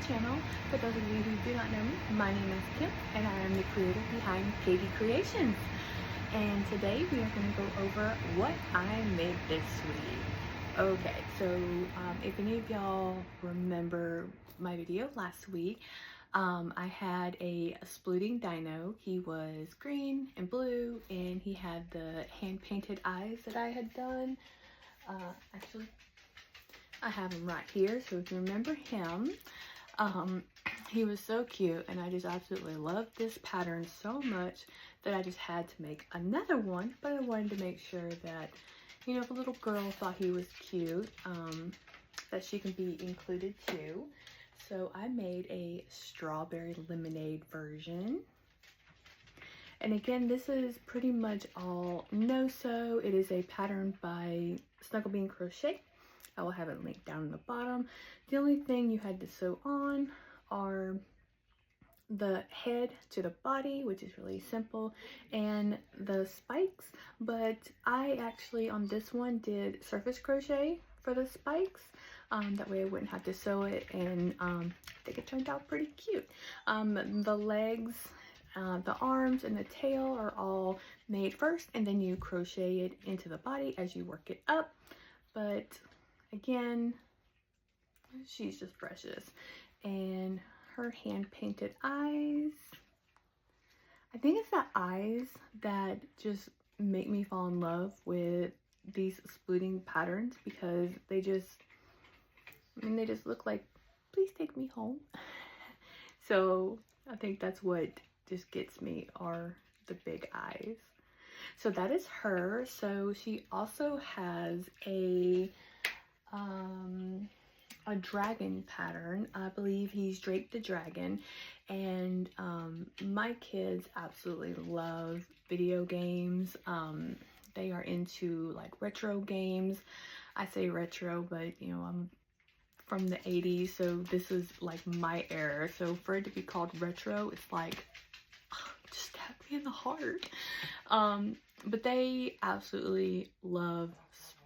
channel. For those of you who do not know me, my name is Kim and I am the creator behind Katie Creations. And today we are going to go over what I made this week. Okay, so if any of y'all remember my video last week, I had a splooting dino. He was green and blue and he had the hand painted eyes that I had done. Actually, I have him right here, so if you remember him, he was so cute and I just absolutely loved this pattern so much that I just had to make another one, but I wanted to make sure that, you know, if a little girl thought he was cute, that she can be included too. So I made a strawberry lemonade version. And again, this is pretty much all no-sew. It is a pattern by Snugglebean Crochet. I will have it linked down in the bottom. The only thing you had to sew on are the head to the body, which is really simple, and the spikes. But I actually on this one did surface crochet for the spikes. That way I wouldn't have to sew it, and I think it turned out pretty cute. The legs, the arms and the tail are all made first, and then you crochet it into the body as you work it up. But again, she's just precious. And her hand painted eyes, I think it's the eyes that just make me fall in love with these splooting patterns, because they just, I mean, they just look like, please take me home. So I think that's what just gets me, are the big eyes. So that is her. So she also has a dragon pattern. I believe he's Drake the Dragon, and my kids absolutely love video games. They are into like retro games. I say retro, but you know, I'm from the 80s, so this is like my era. So for it to be called retro, it's like, just stab me in the heart. But they absolutely love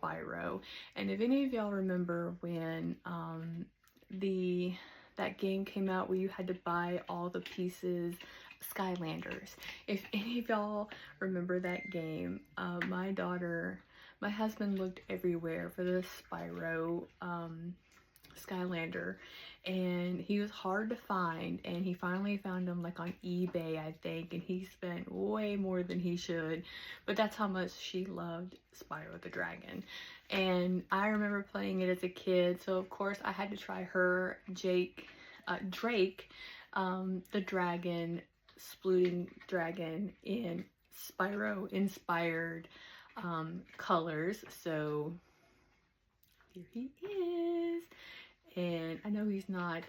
Spyro. And if any of y'all remember when that game came out where you had to buy all the pieces, Skylanders. If any of y'all remember that game, my husband looked everywhere for the Spyro Skylander, and he was hard to find, and he finally found him like on eBay, I think, and he spent way more than he should. But that's how much she loved Spyro the Dragon. And I remember playing it as a kid, so of course I had to try her Drake the dragon, splooting dragon in Spyro inspired colors. So here he is. And I know he's not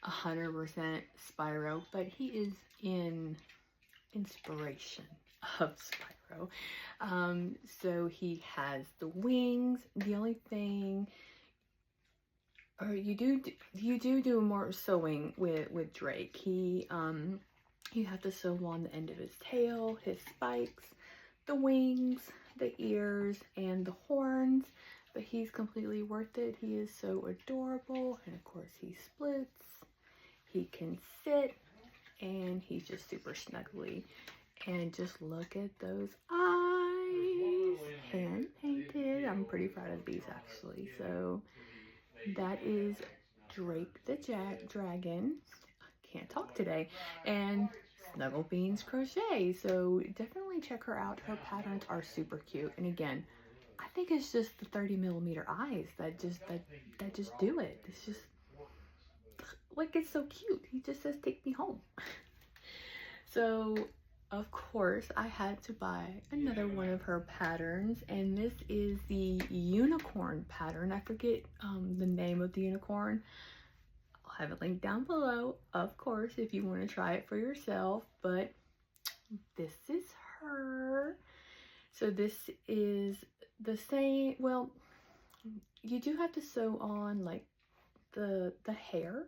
100% Spyro, but he is in inspiration of Spyro. So he has the wings. The only thing, or you do more sewing with Drake. You have to sew on the end of his tail, his spikes, the wings, the ears, and the horns. But he's completely worth it. He is so adorable. And of course he splits, he can sit, and he's just super snuggly. And just look at those eyes, hand painted. I'm pretty proud of these actually. So that is Drake the Dragon. Can't talk today. And Snugglebean's Crochet. So definitely check her out. Her patterns are super cute. And again, I think it's just the 30mm eyes that just do it. It's just like, it's so cute. He just says, take me home. So of course I had to buy another one of her patterns, and this is the unicorn pattern. I forget the name of the unicorn. I'll have it linked down below, of course, if you want to try it for yourself. But this is her. So this is the same, well, you do have to sew on like the hair,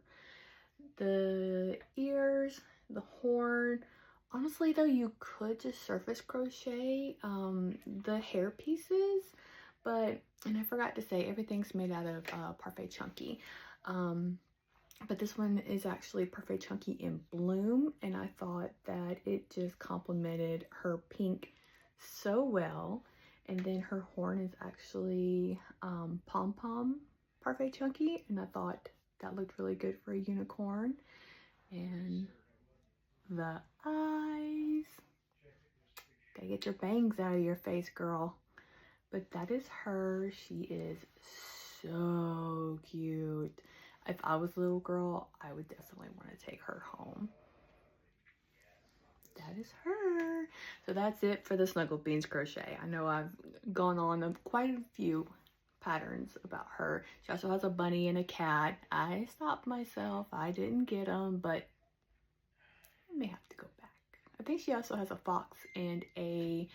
the ears, the horn. Honestly though, you could just surface crochet the hair pieces, but, and I forgot to say, everything's made out of Parfait Chunky. but this one is actually Perfect Chunky in Bloom, and I thought that it just complemented her pink so well. And then her horn is actually Pom Pom Perfect Chunky, and I thought that looked really good for a unicorn. And the eyes. Gotta get your bangs out of your face, girl. But that is her. She is so cute. If I was a little girl, I would definitely want to take her home. That is her. So that's it for the Snuggle Beans crochet. I know I've gone on quite a few patterns about her. She also has a bunny and a cat. I stopped myself. I didn't get them, but I may have to go back. I think she also has a fox and a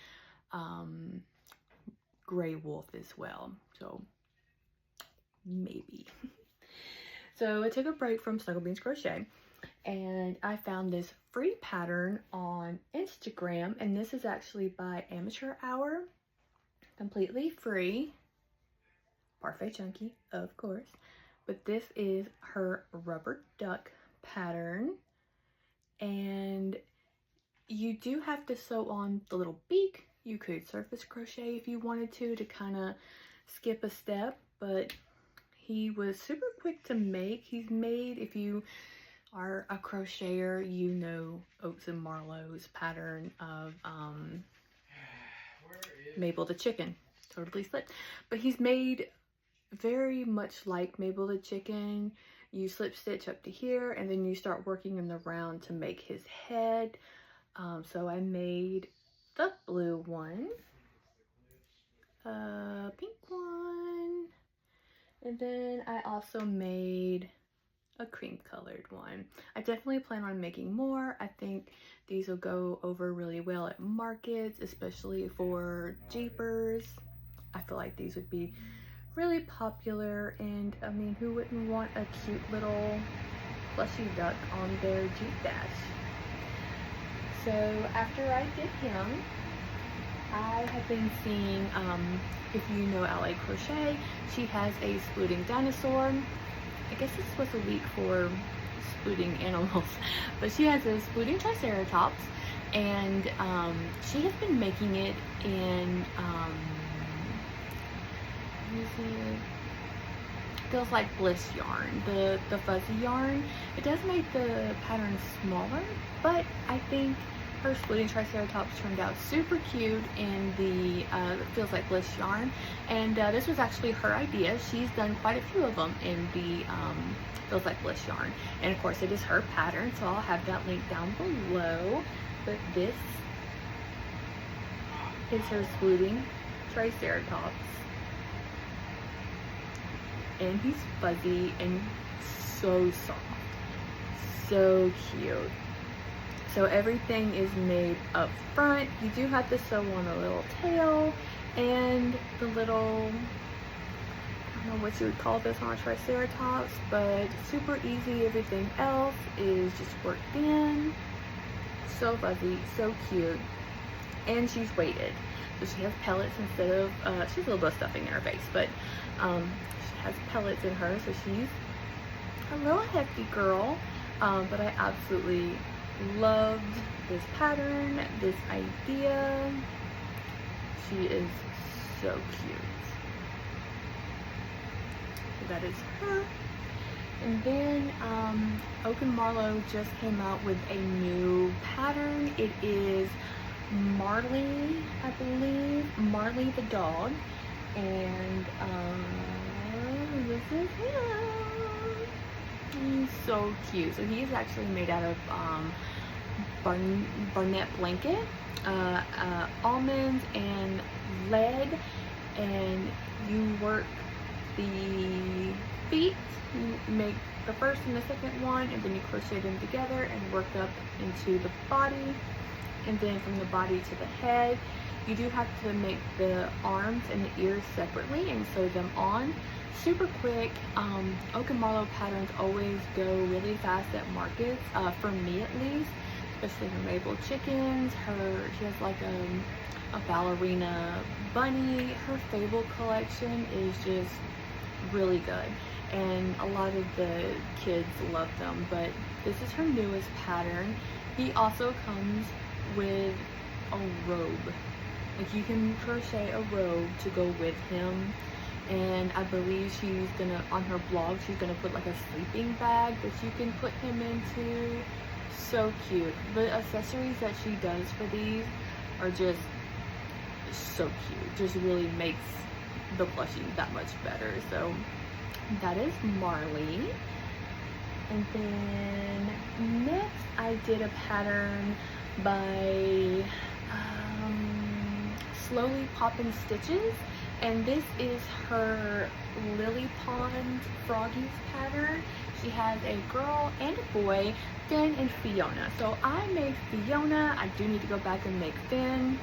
gray wolf as well. So maybe. So I took a break from Snuggle Beans Crochet and I found this free pattern on Instagram, and this is actually by Amateur Hour, completely free. Perfect Chunky, of course. But this is her rubber duck pattern, and you do have to sew on the little beak. You could surface crochet if you wanted to kind of skip a step, but he was super quick to make. He's made, if you are a crocheter, you know Oats and Marlowe's pattern of Mabel the Chicken. Totally slipped. But he's made very much like Mabel the Chicken. You slip stitch up to here and then you start working in the round to make his head. So I made the blue one, pink one, and then I also made a cream colored one. I definitely plan on making more. I think these will go over really well at markets, especially for Jeepers. I feel like these would be really popular, and I mean, who wouldn't want a cute little plushy duck on their Jeep dash? So after I did him, I have been seeing, if you know LA Crochet, she has a splooting dinosaur. I guess this was a week for splooting animals, but she has a splooting triceratops, and she has been making it in, feels like Bliss yarn, the fuzzy yarn. It does make the pattern smaller, but I think her splooting triceratops turned out super cute in the Feels Like Bliss yarn, and this was actually her idea. She's done quite a few of them in the Feels Like Bliss yarn, and of course it is her pattern, so I'll have that link down below. But this is her splooting triceratops, and he's fuzzy and so soft, so cute. So everything is made up front. You do have to sew on a little tail and the little, I don't know what you would call this on a triceratops, but super easy. Everything else is just worked in. So fuzzy, so cute. And she's weighted. So she has pellets instead of, she has a little bit of stuffing in her face, but she has pellets in her, so she's a little hefty girl. But I absolutely loved this pattern, this idea. She is so cute. So that is her. And then Oak and Marlowe just came out with a new pattern. It is Marley, I believe, Marley the dog, and this is him. He's so cute. So he is actually made out of Barnett blanket, almonds and lead, and you work the feet. You make the first and the second one, and then you crochet them together and work up into the body, and then from the body to the head. You do have to make the arms and the ears separately and sew them on. Super quick. Oak and Marlowe patterns always go really fast at markets, for me at least, especially her Mabel chickens. She has like a ballerina bunny. Her Fable collection is just really good, and a lot of the kids love them, but this is her newest pattern. He also comes with a robe. Like, you can crochet a robe to go with him, and I believe she's gonna, on her blog, she's gonna put like a sleeping bag that you can put him into. So cute. The accessories that she does for these are just so cute. Just really makes the plushie that much better. So that is Marley. And then next I did a pattern by Slowly Poppin' Stitches, and this is her Lily Pond Froggies pattern. She has a girl and a boy, Finn and Fiona. So I made Fiona. I do need to go back and make Finn,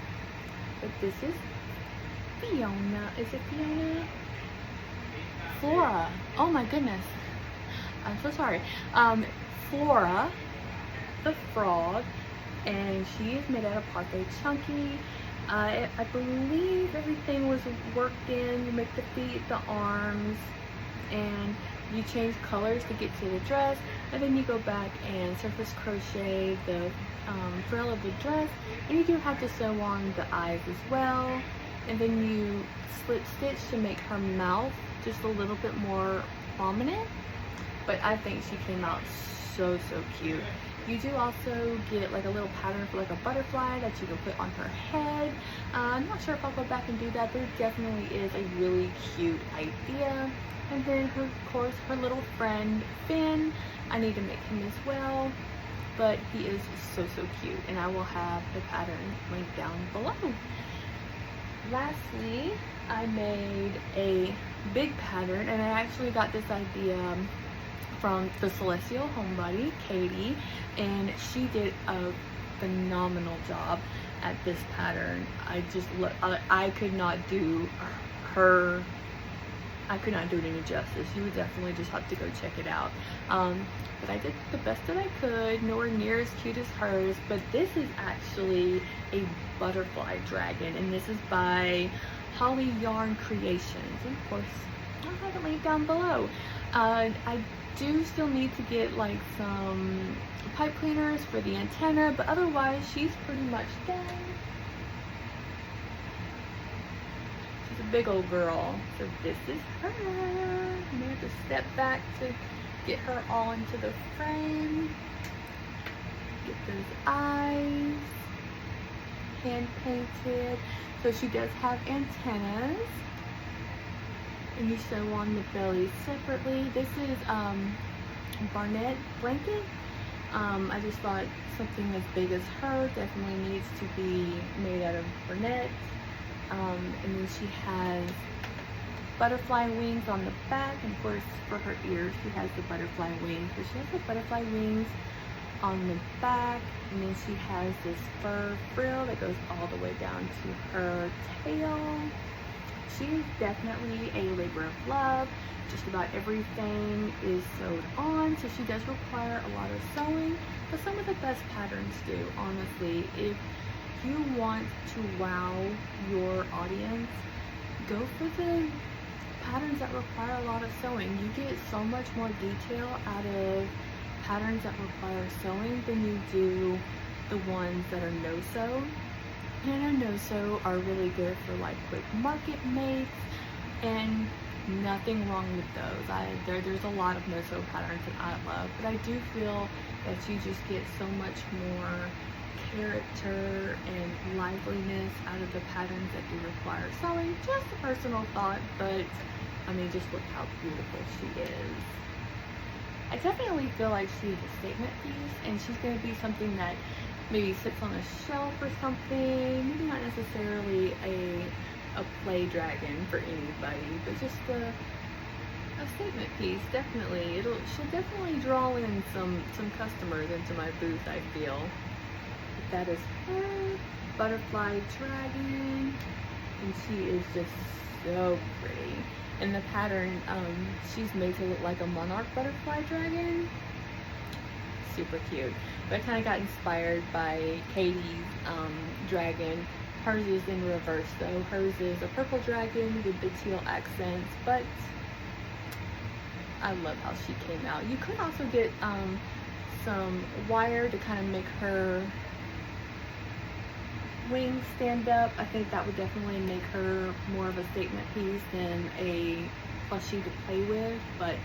but this is Fiona. Is it Fiona? Flora. Oh my goodness. I'm so sorry. Flora the frog, and she is made out of Parfait Chunky. I believe everything was worked in. You make the feet, the arms, and you change colors to get to the dress, and then you go back and surface crochet the frill of the dress, and you do have to sew on the eyes as well, and then you slip stitch to make her mouth just a little bit more prominent. But I think she came out so cute. You do also get like a little pattern for like a butterfly that you can put on her head. I'm not sure if I'll go back and do that, but it definitely is a really cute idea. And then of course her little friend Finn, I need to make him as well, but he is so cute, and I will have the pattern linked down below. Lastly, I made a big pattern, and I actually got this idea from the Celestial Homebody, Katie, and she did a phenomenal job at this pattern. I could not do her, I could not do it any justice. You would definitely just have to go check it out. But I did the best that I could, nowhere near as cute as hers, but this is actually a butterfly dragon, and this is by Holly Yarn Creations, and of course I'll have it linked down below. I do still need to get like some pipe cleaners for the antenna, but otherwise she's pretty much done. She's a big old girl. So this is her. I'm gonna have to step back to get her all into the frame. Get those eyes hand painted. So she does have antennas, and you sew on the belly separately. This is Barnett blanket. I just thought something as big as her definitely needs to be made out of Barnett. And then she has butterfly wings on the back, and of course for her ears she has the butterfly wings. So she has the butterfly wings on the back, and then she has this fur frill that goes all the way down to her tail. She's definitely a labor of love. Just about everything is sewed on, so she does require a lot of sewing, but some of the best patterns do, honestly. If you want to wow your audience, go for the patterns that require a lot of sewing. You get so much more detail out of patterns that require sewing than you do the ones that are no-sew. And I know no-sew are really good for like quick market makes, and nothing wrong with those. There's a lot of no-sew patterns that I love, but I do feel that you just get so much more character and liveliness out of the patterns that do require sewing. Just a personal thought, but I mean, just look how beautiful she is. I definitely feel like she's a statement piece, and she's going to be something that maybe sits on a shelf or something. Maybe not necessarily a play dragon for anybody, but just a statement piece. Definitely, she'll definitely draw in some customers into my booth, I feel. But that is her butterfly dragon, and she is just so pretty. And the pattern, she's made to look like a monarch butterfly dragon. Super cute. But I kind of got inspired by Katie's dragon. Hers is in reverse though. Hers is a purple dragon with the teal accents, but I love how she came out. You could also get some wire to kind of make her wings stand up. I think that would definitely make her more of a statement piece than a plushie to play with, but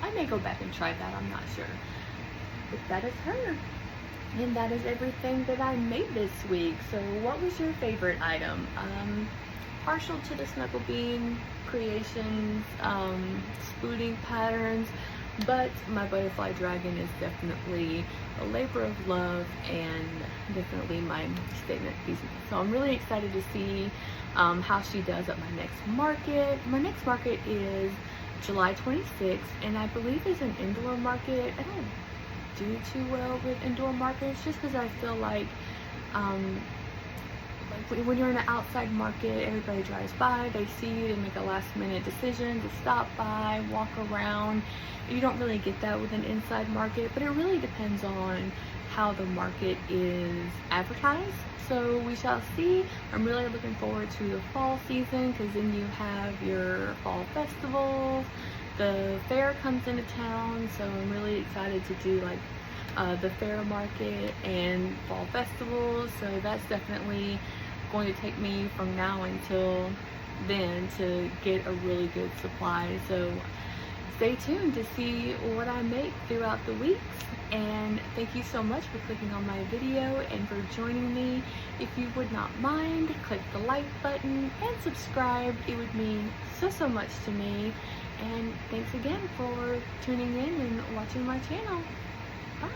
I may go back and try that, I'm not sure. But that is her. And that is everything that I made this week. So what was your favorite item? Partial to the Snuggle Bean creations, spooning patterns, but my butterfly dragon is definitely a labor of love and definitely my statement piece. So I'm really excited to see how she does at my next market. My next market is July 26th, and I believe it's an indoor market. I don't do too well with indoor markets just because I feel like when you're in an outside market, everybody drives by, they see you, they make a last minute decision to stop by, walk around. You don't really get that with an inside market, but it really depends on how the market is advertised. So we shall see. I'm really looking forward to the fall season because then you have your fall festivals, the fair comes into town, so I'm really excited to do like the fair market and fall festivals. So that's definitely going to take me from now until then to get a really good supply. So stay tuned to see what I make throughout the weeks. And thank you so much for clicking on my video and for joining me. If you would not mind, click the like button and subscribe. It would mean so much to me. And thanks again for tuning in and watching my channel. Bye!